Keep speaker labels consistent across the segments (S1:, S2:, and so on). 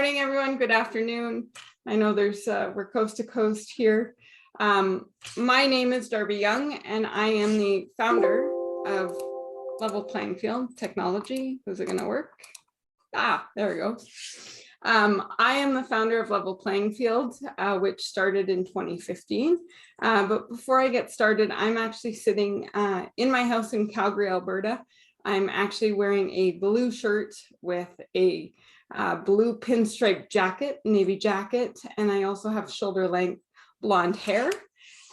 S1: morning, everyone. Good afternoon. I know we're coast to coast here. My name is Darby Young, and I am the founder of Level Playing Field Technology. Is it going to work? There we go. I am the founder of Level Playing Field, which started in 2015. But before I get started, I'm actually sitting in my house in Calgary, Alberta. I'm actually wearing a blue shirt with a blue pinstripe jacket, navy jacket, and I also have shoulder length blonde hair,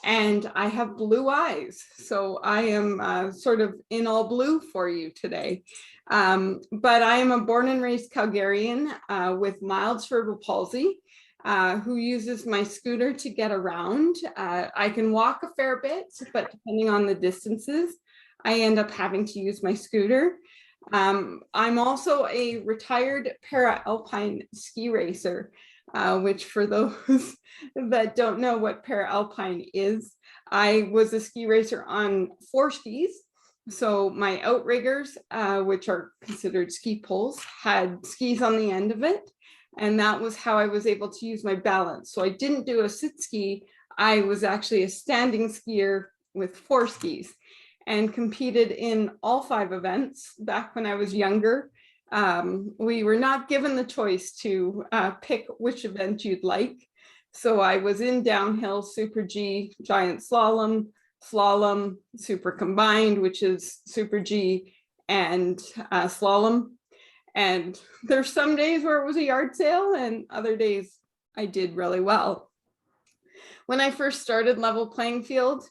S1: and I have blue eyes. So I am sort of in all blue for you today. But I am a born and raised Calgarian with mild cerebral palsy, who uses my scooter to get around. I can walk a fair bit, but depending on the distances, I end up having to use my scooter. I'm also a retired para-alpine ski racer, which for those that don't know what para-alpine is, I was a ski racer on 4 skis. So my outriggers, which are considered ski poles, had skis on the end of it. And that was how I was able to use my balance. So I didn't do a sit ski. I was actually a standing skier with 4 skis, and competed in all 5 events. Back when I was younger, we were not given the choice to pick which event you'd like. So I was in downhill, super G, giant slalom, slalom, super combined, which is super G and slalom. And there's some days where it was a yard sale and other days I did really well. When I first started Level Playing Field,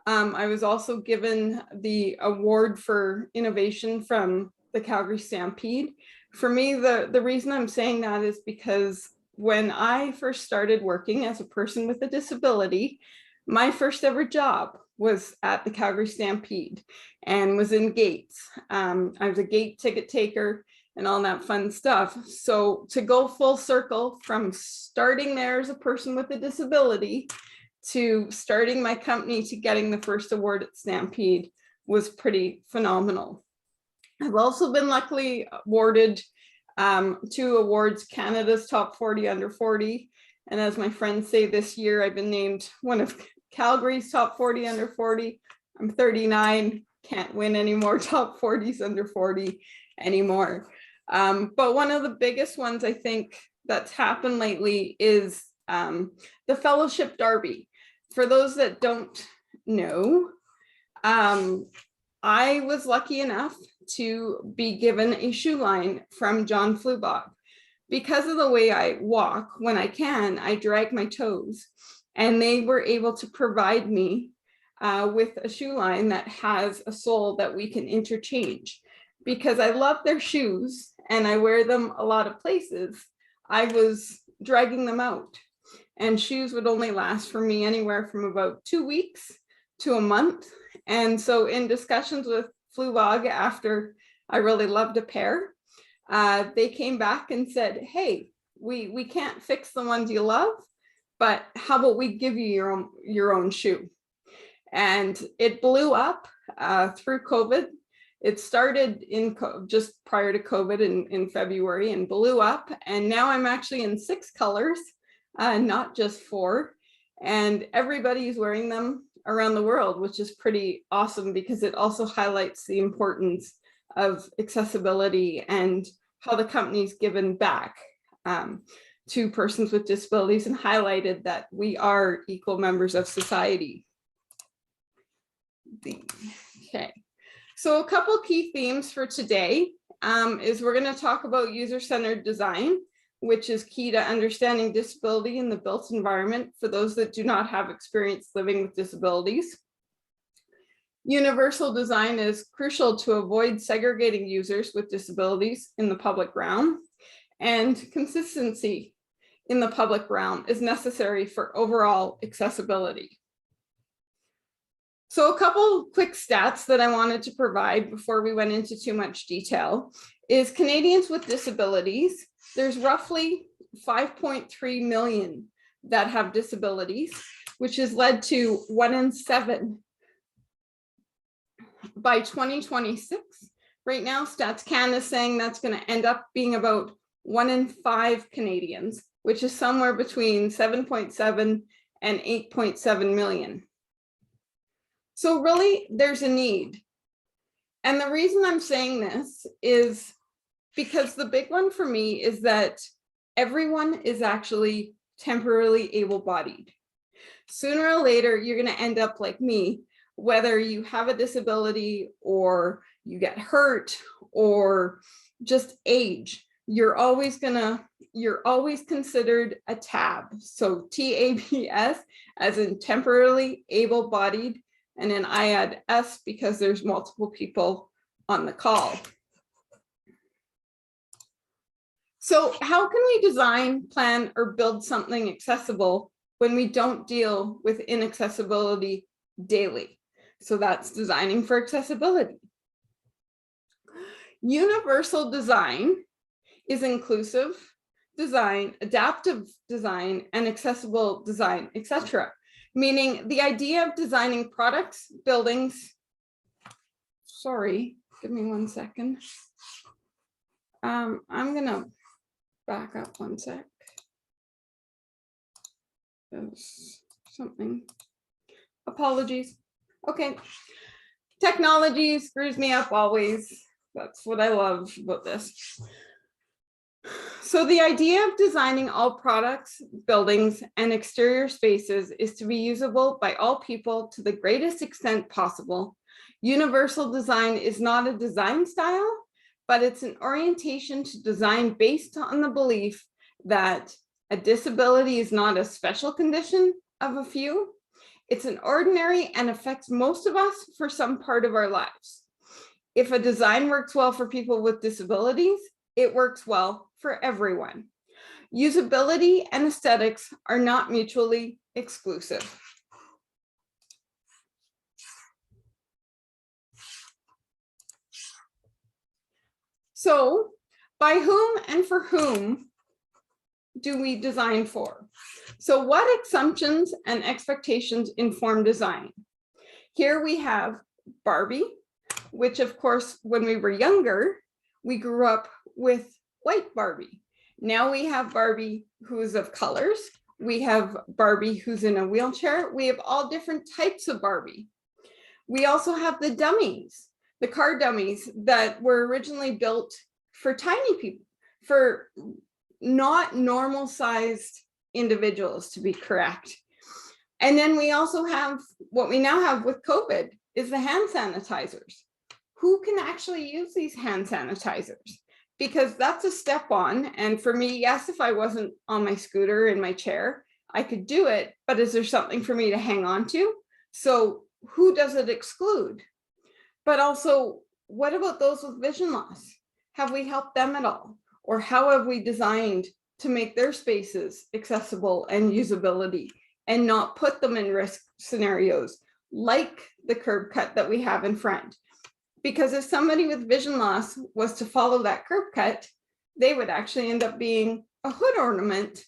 S1: I was also given the award for innovation from the Calgary Stampede. For me, the reason I'm saying that is because when I first started working as a person with a disability, my first ever job was at the Calgary Stampede and was in gates. I was a gate ticket taker and all that fun stuff. So to go full circle from starting there as a person with a disability to starting my company to getting the first award at Stampede was pretty phenomenal. I've also been luckily awarded 2 awards, Canada's Top 40 Under 40. And as my friends say, this year I've been named one of Calgary's Top 40 Under 40. I'm 39, can't win any more Top 40s Under 40 anymore. But one of the biggest ones I think that's happened lately is the Fellowship Darby. For those that don't know, I was lucky enough to be given a shoe line from John Flubog. Because of the way I walk, when I can, I drag my toes, and they were able to provide me with a shoe line that has a sole that we can interchange. Because I love their shoes and I wear them a lot of places, I was dragging them out. And shoes would only last for me anywhere from about 2 weeks to a month. And so in discussions with Flubog, after I really loved a pair, they came back and said, hey, we can't fix the ones you love, but how about we give you your own shoe? And it blew up through COVID. It started just prior to COVID in February and blew up. And now I'm actually in 6 colors. Not just 4, and everybody's wearing them around the world, which is pretty awesome because it also highlights the importance of accessibility and how the company's given back to persons with disabilities and highlighted that we are equal members of society. Okay, so a couple key themes for today is we're going to talk about user-centered design, which is key to understanding disability in the built environment for those that do not have experience living with disabilities. Universal design is crucial to avoid segregating users with disabilities in the public realm, and consistency in the public realm is necessary for overall accessibility. So a couple quick stats that I wanted to provide before we went into too much detail is Canadians with disabilities. There's roughly 5.3 million that have disabilities, which has led to 1 in 7 by 2026. Right now, Stats Canada is saying that's going to end up being about 1 in 5 Canadians, which is somewhere between 7.7 and 8.7 million. So really, there's a need. And the reason I'm saying this is because the big one for me is that everyone is actually temporarily able-bodied. Sooner or later, you're going to end up like me, whether you have a disability or you get hurt or just age. You're always considered a TAB. So TABS, as in temporarily able-bodied, and then I add S because there's multiple people on the call. So how can we design, plan, or build something accessible when we don't deal with inaccessibility daily? So that's designing for accessibility. Universal design is inclusive design, adaptive design, and accessible design, etc. Meaning the idea of designing products, buildings, sorry, give me 1 second. I'm gonna back up 1 sec. There's something, apologies. Okay, technology screws me up always. That's what I love about this. So the idea of designing all products, buildings, and exterior spaces is to be usable by all people to the greatest extent possible. Universal design is not a design style, but it's an orientation to design based on the belief that a disability is not a special condition of a few. It's an ordinary and affects most of us for some part of our lives. If a design works well for people with disabilities, it works well for everyone. Usability and aesthetics are not mutually exclusive. So, by whom and for whom do we design for? So what assumptions and expectations inform design? Here we have Barbie, which of course, when we were younger, we grew up with white Barbie. Now we have Barbie who's of colors. We have Barbie who's in a wheelchair. We have all different types of Barbie. We also have the dummies, the car dummies that were originally built for tiny people, for not normal sized individuals, to be correct. And then we also have what we now have with COVID is the hand sanitizers. Who can actually use these hand sanitizers? Because that's a step on. And for me, yes, if I wasn't on my scooter in my chair, I could do it, but is there something for me to hang on to? So who does it exclude? But also, what about those with vision loss? Have we helped them at all? Or how have we designed to make their spaces accessible and usability and not put them in risk scenarios like the curb cut that we have in front? Because if somebody with vision loss was to follow that curb cut, they would actually end up being a hood ornament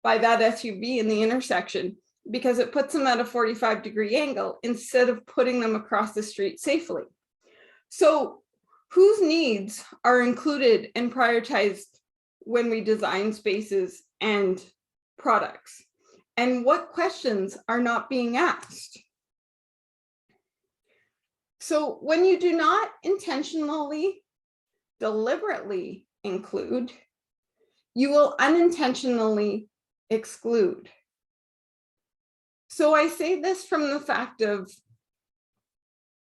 S1: by that SUV in the intersection, because it puts them at a 45-degree angle instead of putting them across the street safely. So whose needs are included and prioritized when we design spaces and products? And what questions are not being asked? So when you do not intentionally, deliberately include, you will unintentionally exclude. So I say this from the fact of,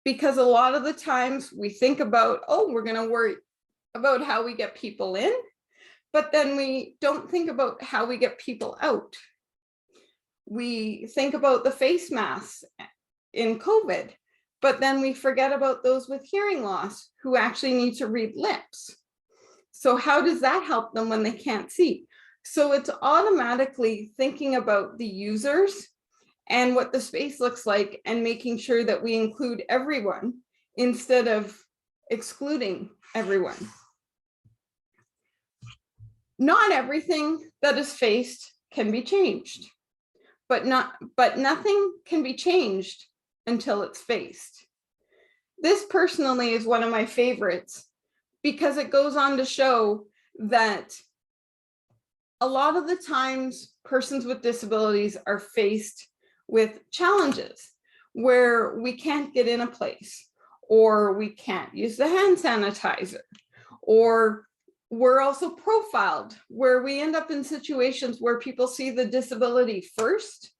S1: because a lot of the times we think about, oh, we're going to worry about how we get people in, but then we don't think about how we get people out. We think about the face masks in COVID, but then we forget about those with hearing loss who actually need to read lips. So how does that help them when they can't see? So it's automatically thinking about the users and what the space looks like and making sure that we include everyone instead of excluding everyone. Not everything that is faced can be changed, but nothing can be changed until it's faced. This personally is one of my favorites because it goes on to show that a lot of the times persons with disabilities are faced with challenges where we can't get in a place, or we can't use the hand sanitizer, or we're also profiled, where we end up in situations where people see the disability first,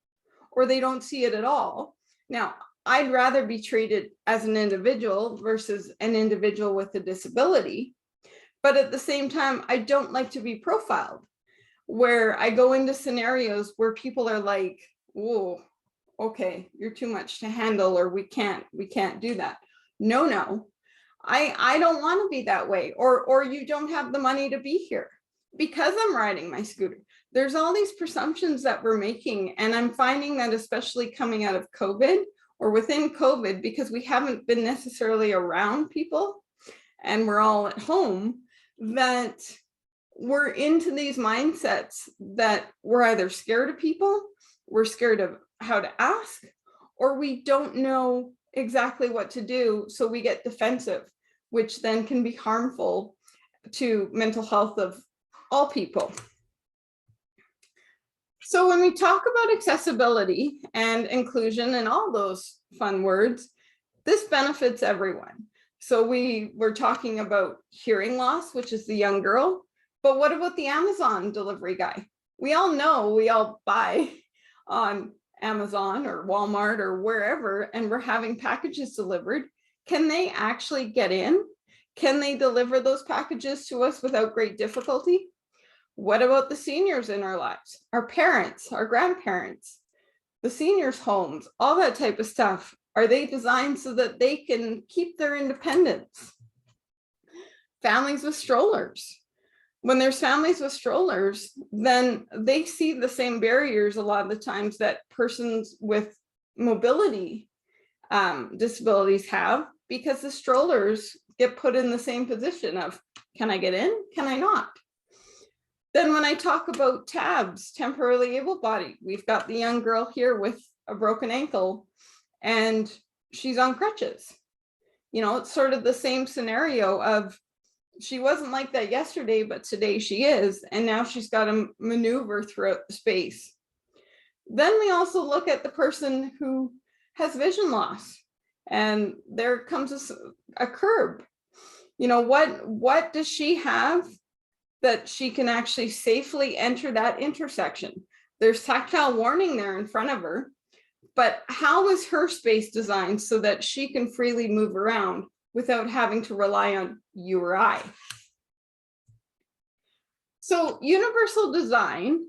S1: or they don't see it at all. Now, I'd rather be treated as an individual versus an individual with a disability. But at the same time, I don't like to be profiled, where I go into scenarios where people are like, whoa, okay, you're too much to handle, or we can't do that. No, I don't want to be that way, or you don't have the money to be here because I'm riding my scooter. There's all these presumptions that we're making, and I'm finding that especially coming out of COVID or within COVID, because we haven't been necessarily around people and we're all at home, that we're into these mindsets that we're either scared of people, we're scared of how to ask, or we don't know exactly what to do, so we get defensive, which then can be harmful to mental health of all people. So when we talk about accessibility and inclusion and all those fun words, this benefits everyone. So we're talking about hearing loss, which is the young girl, but what about the Amazon delivery guy? We all know, we all buy on Amazon or Walmart or wherever, and we're having packages delivered. Can they actually get in? Can they deliver those packages to us without great difficulty? What about the seniors in our lives? Our parents, our grandparents, the seniors' homes, all that type of stuff. Are they designed so that they can keep their independence? Families with strollers. When there's families with strollers, then they see the same barriers a lot of the times that persons with mobility disabilities have, because the strollers get put in the same position of, can I get in? Can I not? Then when I talk about TABs, temporarily able-bodied, we've got the young girl here with a broken ankle and she's on crutches. You know, it's sort of the same scenario of, she wasn't like that yesterday, but today she is, and now she's got to maneuver throughout the space. Then we also look at the person who has vision loss, and there comes a curb. You know, what does she have that she can actually safely enter that intersection? There's tactile warning there in front of her, but how is her space designed so that she can freely move around without having to rely on you or I? So universal design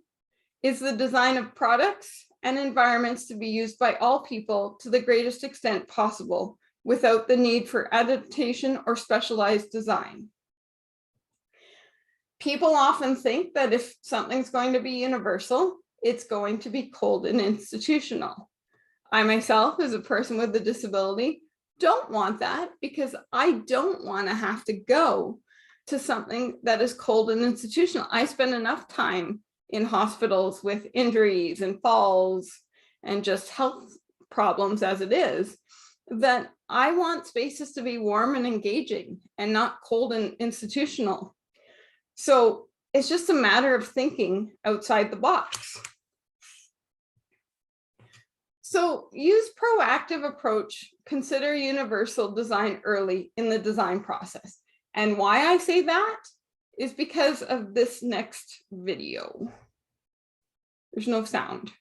S1: is the design of products and environments to be used by all people to the greatest extent possible without the need for adaptation or specialized design. People often think that if something's going to be universal, it's going to be cold and institutional. I myself, as a person with a disability, don't want that, because I don't want to have to go to something that is cold and institutional. I spend enough time in hospitals with injuries and falls and just health problems as it is, that I want spaces to be warm and engaging and not cold and institutional. So it's just a matter of thinking outside the box. So use proactive approach, consider universal design early in the design process. And why I say that is because of this next video. There's no sound.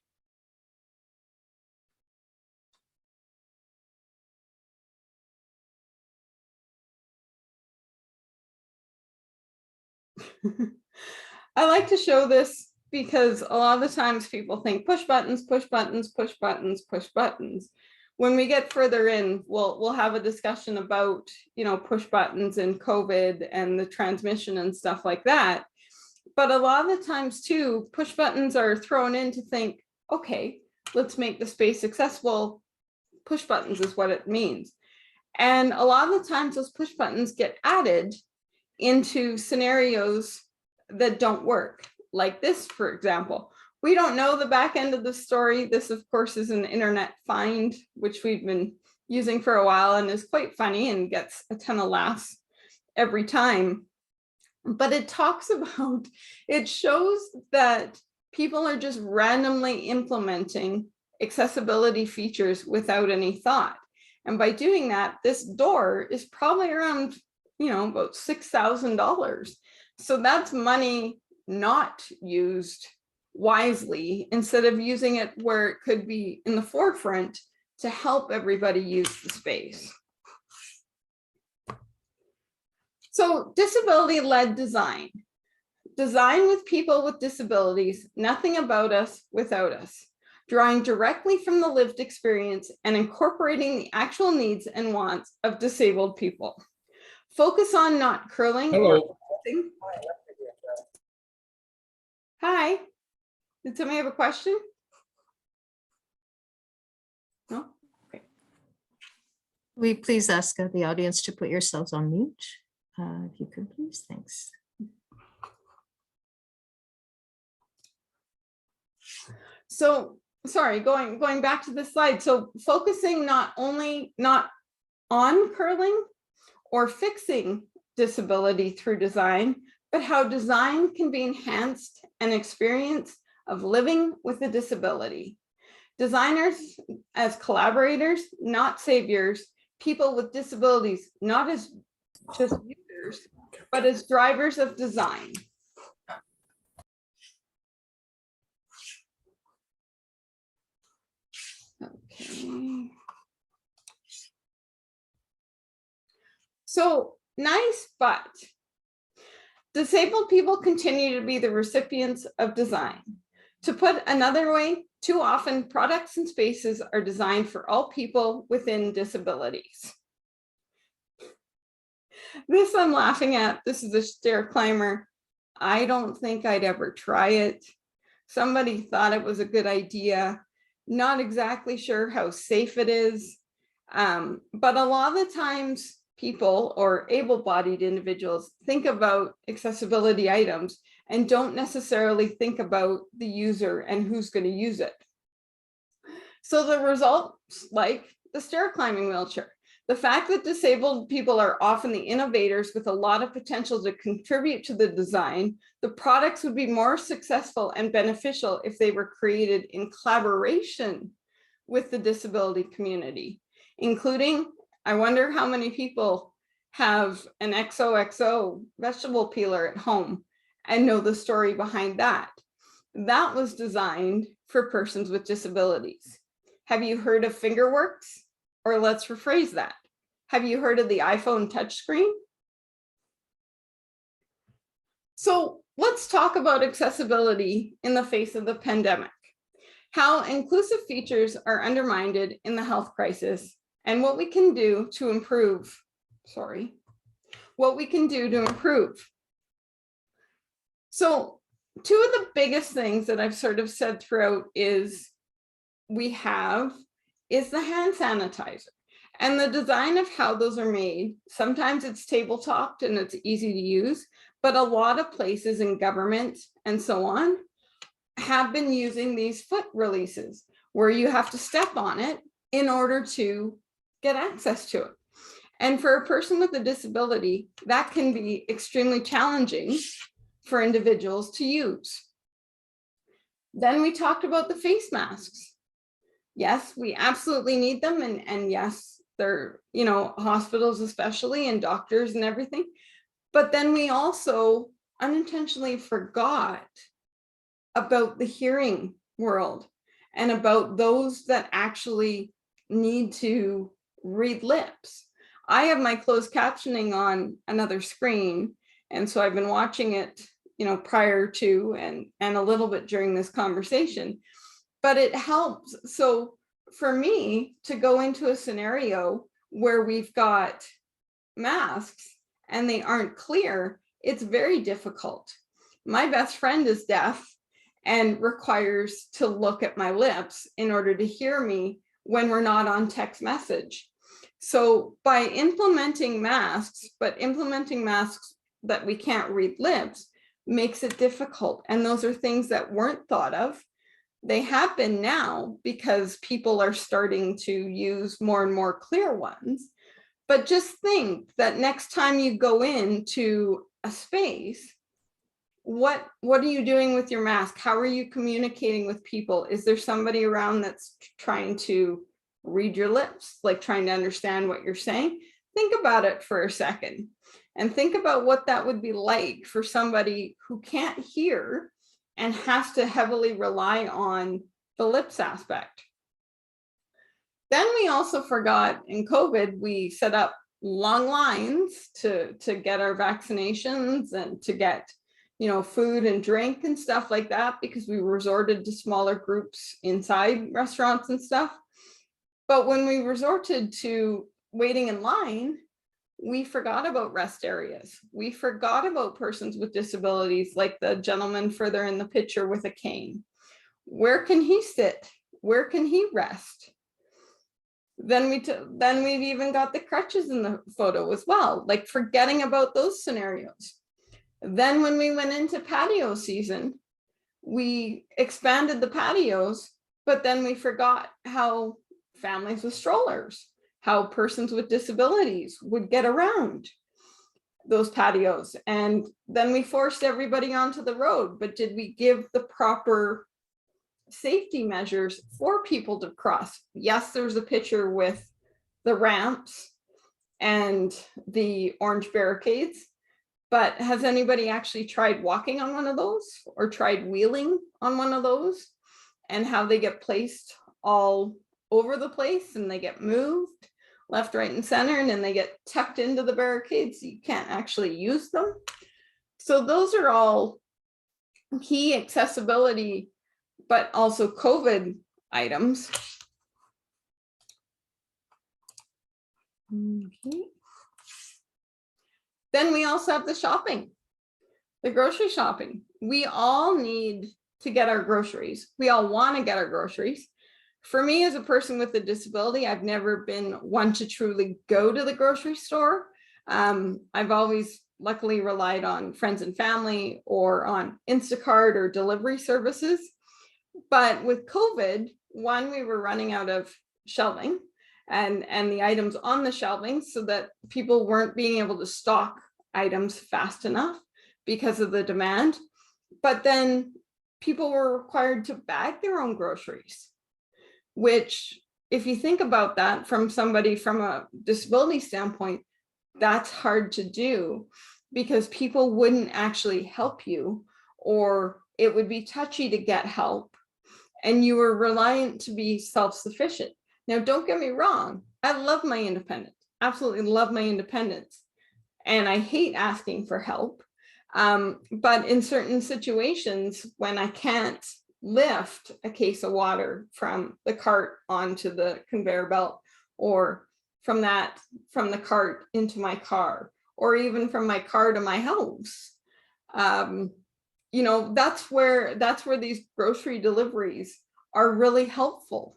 S1: I like to show this because a lot of the times people think push buttons, push buttons, push buttons, push buttons. When we get further in, we'll have a discussion about, you know, push buttons and COVID and the transmission and stuff like that. But a lot of the times too, push buttons are thrown in to think, okay, let's make the space accessible. Push buttons is what it means. And a lot of the times those push buttons get added into scenarios that don't work. Like this, for example. We don't know the back end of the story. This, of course, is an internet find, which we've been using for a while and is quite funny and gets a ton of laughs every time. but it talks about, it shows that people are just randomly implementing accessibility features without any thought. And by doing that, this door is probably around, about $6,000. So that's money not used wisely, instead of using it where it could be in the forefront to help everybody use the space. So disability-led design. Design with people with disabilities, nothing about us without us. Drawing directly from the lived experience and incorporating the actual needs and wants of disabled people. Focus on not curling.
S2: Hello.
S1: Hi. Did somebody have a question? No? Okay.
S3: We please ask the audience to put yourselves on mute. If you could, please. Thanks.
S1: So, sorry, going back to this slide. So focusing not on curling or fixing disability through design, but how design can be enhanced an experience of living with a disability. Designers as collaborators, not saviors, people with disabilities, not as just users, but as drivers of design. Okay. So nice, but disabled people continue to be the recipients of design. To put another way, too often products and spaces are designed for all people within disabilities. This I'm laughing at. This is a stair climber. I don't think I'd ever try it. Somebody thought it was a good idea. Not exactly sure how safe it is. But a lot of the times people or able-bodied individuals think about accessibility items and don't necessarily think about the user and who's going to use it. So the results, like the stair climbing wheelchair, the fact that disabled people are often the innovators with a lot of potential to contribute to the design, the products would be more successful and beneficial if they were created in collaboration with the disability community, including, I wonder how many people have an XOXO vegetable peeler at home and know the story behind that. That was designed for persons with disabilities. Have you heard of Fingerworks? Or let's rephrase that. Have you heard of the iPhone touchscreen? So let's talk about accessibility in the face of the pandemic. How inclusive features are undermined in the health crisis and what we can do to improve, what we can do to improve. So two of the biggest things that I've sort of said throughout is the hand sanitizer and the design of how those are made. Sometimes it's tabletop and it's easy to use, but a lot of places in government and so on have been using these foot releases where you have to step on it in order to get access to it. And for a person with a disability, that can be extremely challenging for individuals to use. Then we talked about the face masks. Yes, we absolutely need them. And yes, they're, hospitals especially and doctors and everything. But then we also unintentionally forgot about the hearing world and about those that actually need to read lips. I have my closed captioning on another screen. And so I've been watching it, prior to and a little bit during this conversation, but it helps. So for me to go into a scenario where we've got masks and they aren't clear, it's very difficult. My best friend is deaf and requires to look at my lips in order to hear me when we're not on text message. So by implementing masks, but implementing masks that we can't read lips makes it difficult. And those are things that weren't thought of. They happen now because people are starting to use more and more clear ones. But just think that next time you go into a space, what are you doing with your mask? How are you communicating with people? Is there somebody around that's trying to read your lips, like trying to understand what you're saying? Think about it for a second and think about what that would be like for somebody who can't hear and has to heavily rely on the lips aspect. Then we also forgot in COVID, we set up long lines to get our vaccinations and to get, you know, food and drink and stuff like that, because we resorted to smaller groups inside restaurants and stuff. But when we resorted to waiting in line, we forgot about rest areas. We forgot about persons with disabilities, like the gentleman further in the picture with a cane. Where can he sit? Where can he rest? Then we've even got the crutches in the photo as well, like forgetting about those scenarios. Then when we went into patio season, we expanded the patios, but then we forgot how families with strollers, how persons with disabilities would get around those patios. And then we forced everybody onto the road, but did we give the proper safety measures for people to cross? Yes, there's a picture with the ramps and the orange barricades, but has anybody actually tried walking on one of those or tried wheeling on one of those, and how they get placed all over the place and they get moved left, right, and center, and then they get tucked into the barricades so you can't actually use them? So those are all key accessibility, but also COVID items. Okay. Then we also have the shopping, the grocery shopping. We all need to get our groceries. We all want to get our groceries. For me, as a person with a disability, I've never been one to truly go to the grocery store. I've always luckily relied on friends and family or on Instacart or delivery services. But with COVID, one, we were running out of shelving and the items on the shelving, so that people weren't being able to stock items fast enough because of the demand. But then people were required to bag their own groceries, which, if you think about that from somebody from a disability standpoint, that's hard to do because people wouldn't actually help you, or it would be touchy to get help, and you were reliant to be self-sufficient. Now, don't get me wrong, I love my independence, absolutely love my independence, and I hate asking for help. But in certain situations, when I can't lift a case of water from the cart onto the conveyor belt, or from the cart into my car, or even from my car to my house, you know, that's where these grocery deliveries are really helpful.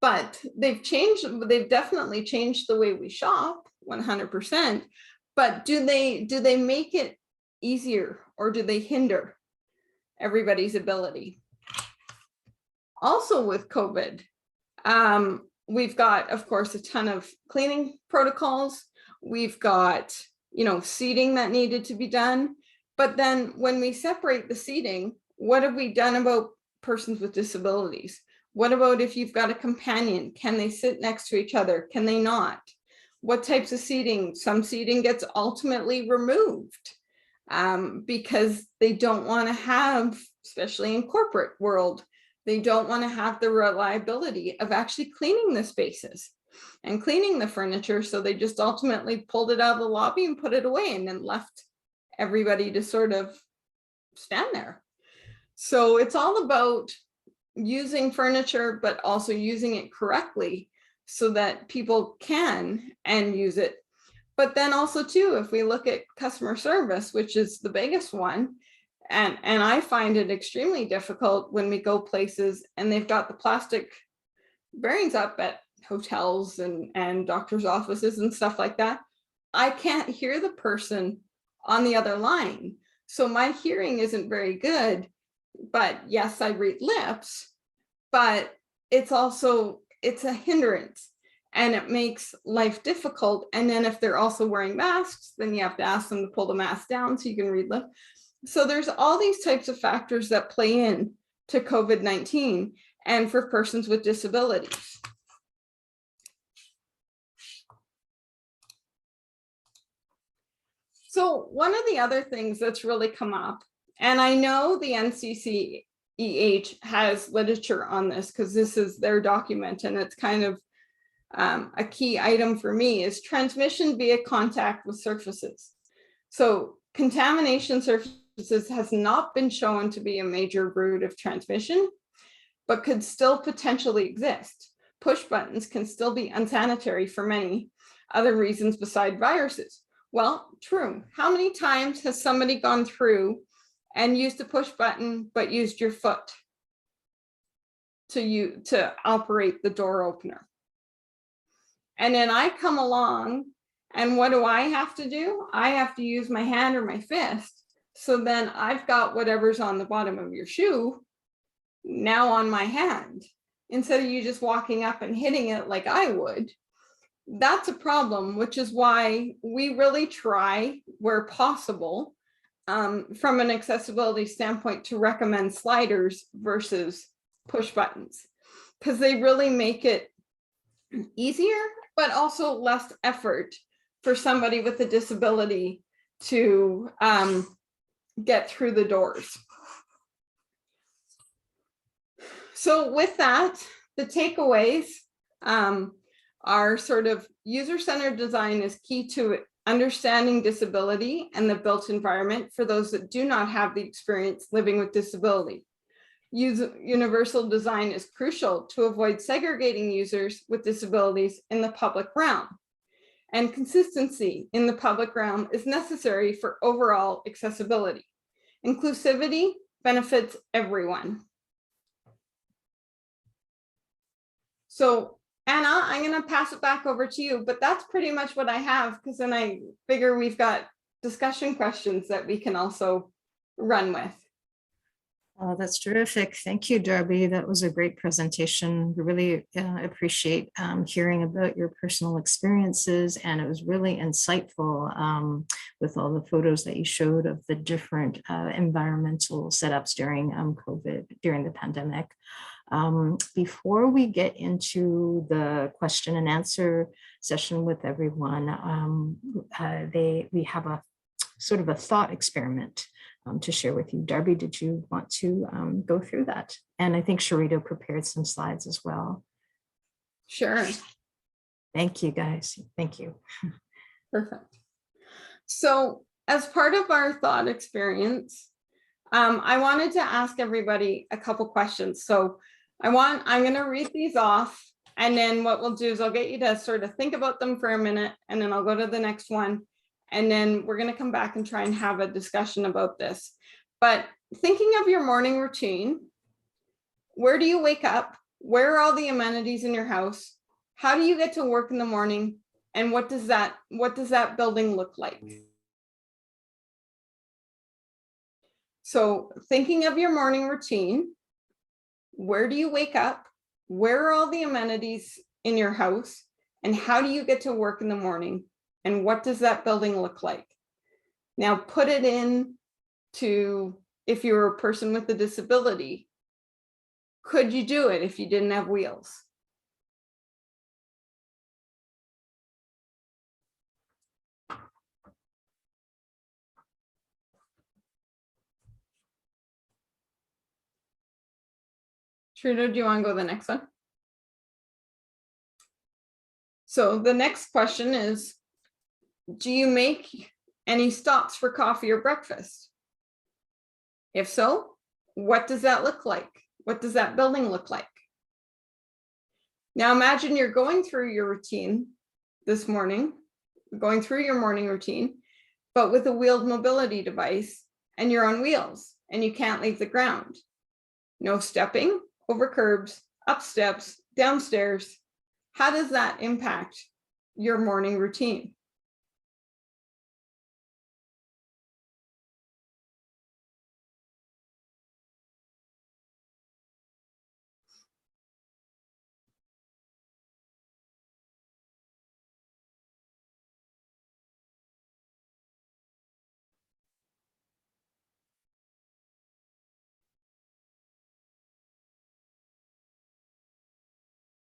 S1: But they've definitely changed the way we shop 100%. But do they make it easier, or do they hinder everybody's ability? Also with COVID, we've got, of course, a ton of cleaning protocols. We've got, you know, seating that needed to be done. But then when we separate the seating, what have we done about persons with disabilities? What about if you've got a companion? Can they sit next to each other? Can they not? What types of seating? Some seating gets ultimately removed because they don't want to have, especially in corporate world, they don't want to have the reliability of actually cleaning the spaces and cleaning the furniture. So they just ultimately pulled it out of the lobby and put it away, and then left everybody to sort of stand there. So it's all about using furniture, but also using it correctly so that people can and use it. But then also too, if we look at customer service, which is the biggest one, and I find it extremely difficult when we go places and they've got the plastic bearings up at hotels and doctors' offices and stuff like that. I can't hear the person on the other line. So my hearing isn't very good, but yes, I read lips, but it's a hindrance. and it makes life difficult. And then if they're also wearing masks, then you have to ask them to pull the mask down so you can read them. So there's all these types of factors that play in to COVID-19 and for persons with disabilities. So one of the other things that's really come up, and I know the NCCEH has literature on this because this is their document and it's kind of a key item for me, is transmission via contact with surfaces. So contamination surfaces has not been shown to be a major route of transmission, but could still potentially exist. Push buttons can still be unsanitary for many other reasons beside viruses. Well, true. How many times has somebody gone through and used a push button, but used your foot to operate the door opener? And then I come along, and what do I have to do? I have to use my hand or my fist. So then I've got whatever's on the bottom of your shoe now on my hand, instead of you just walking up and hitting it like I would. That's a problem, which is why we really try, where possible, from an accessibility standpoint, to recommend sliders versus push buttons, because they really make it easier, but also less effort for somebody with a disability to get through the doors. So with that, the takeaways are sort of user-centered design is key to understanding disability and the built environment for those that do not have the experience living with disability. Universal design is crucial to avoid segregating users with disabilities in the public realm. And consistency in the public realm is necessary for overall accessibility. Inclusivity benefits everyone. So Anna, I'm going to pass it back over to you, but that's pretty much what I have, because then I figure we've got discussion questions that we can also run with.
S3: Oh, that's terrific. Thank you, Darby. That was a great presentation. We really appreciate hearing about your personal experiences, and it was really insightful with all the photos that you showed of the different environmental setups during COVID, during the pandemic. Before we get into the question and answer session with everyone, we have a sort of a thought experiment to share with you. Darby, did you want to go through that? And I think Sharito prepared some slides as well.
S1: Sure.
S3: Thank you, guys. Thank you.
S1: Perfect. So as part of our thought experience, I wanted to ask everybody a couple questions. So I'm going to read these off, and then what we'll do is I'll get you to sort of think about them for a minute, and then I'll go to the next one. And then we're going to come back and try and have a discussion about this. But thinking of your morning routine, where do you wake up? Where are all the amenities in your house? How do you get to work in the morning? And what does that building look like? So thinking of your morning routine, where do you wake up? Where are all the amenities in your house? And how do you get to work in the morning? And what does that building look like? Now put it in to, if you're a person with a disability, could you do it if you didn't have wheels? Trudeau, do you want to go to the next one? So the next question is, do you make any stops for coffee or breakfast? If so, what does that look like? What does that building look like? Now imagine you're going through your routine this morning, going through your morning routine, but with a wheeled mobility device, and you're on wheels and you can't leave the ground. No stepping over curbs, up steps, downstairs. How does that impact your morning routine?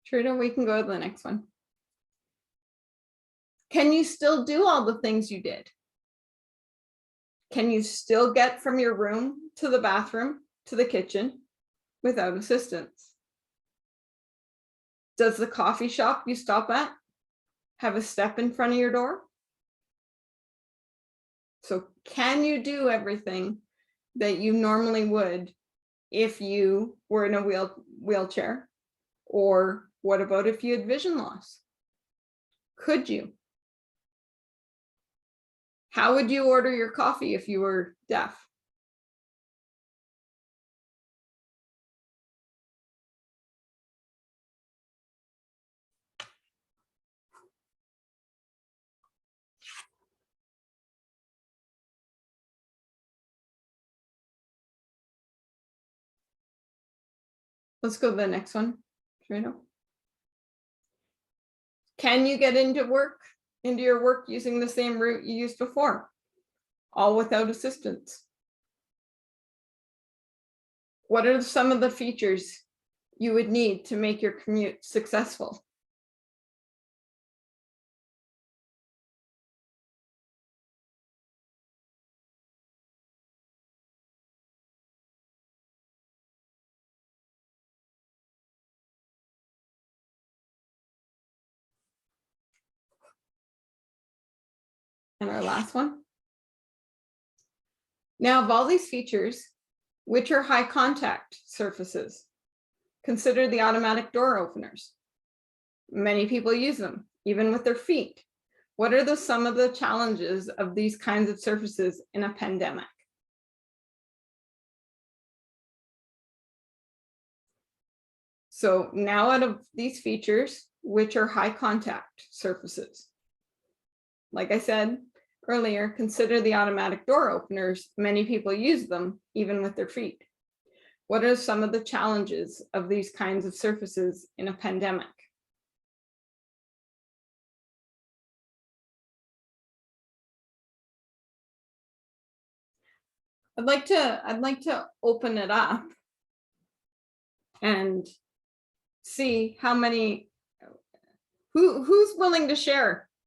S1: Trina, we can go to the next one. Can you still do all the things you did? Can you still get from your room to the bathroom to the kitchen without assistance? Does the coffee shop you stop at have a step in front of your door? So can you do everything that you normally would if you were in a wheelchair? Or what about if you had vision loss? Could you? How would you order your coffee if you were deaf? Let's go to the next one. Trina. Can you get into your work using the same route you used before? All without assistance. What are some of the features you would need to make your commute successful? And our last one. Now, of all these features, which are high contact surfaces? Consider the automatic door openers. Many people use them, even with their feet. What are some of the challenges of these kinds of surfaces in a pandemic? So now out of these features, which are high contact surfaces? Like I said earlier, consider the automatic door openers. Many people use them, even with their feet. What are some of the challenges of these kinds of surfaces in a pandemic? I'd like to open it up and see how many, who's willing to share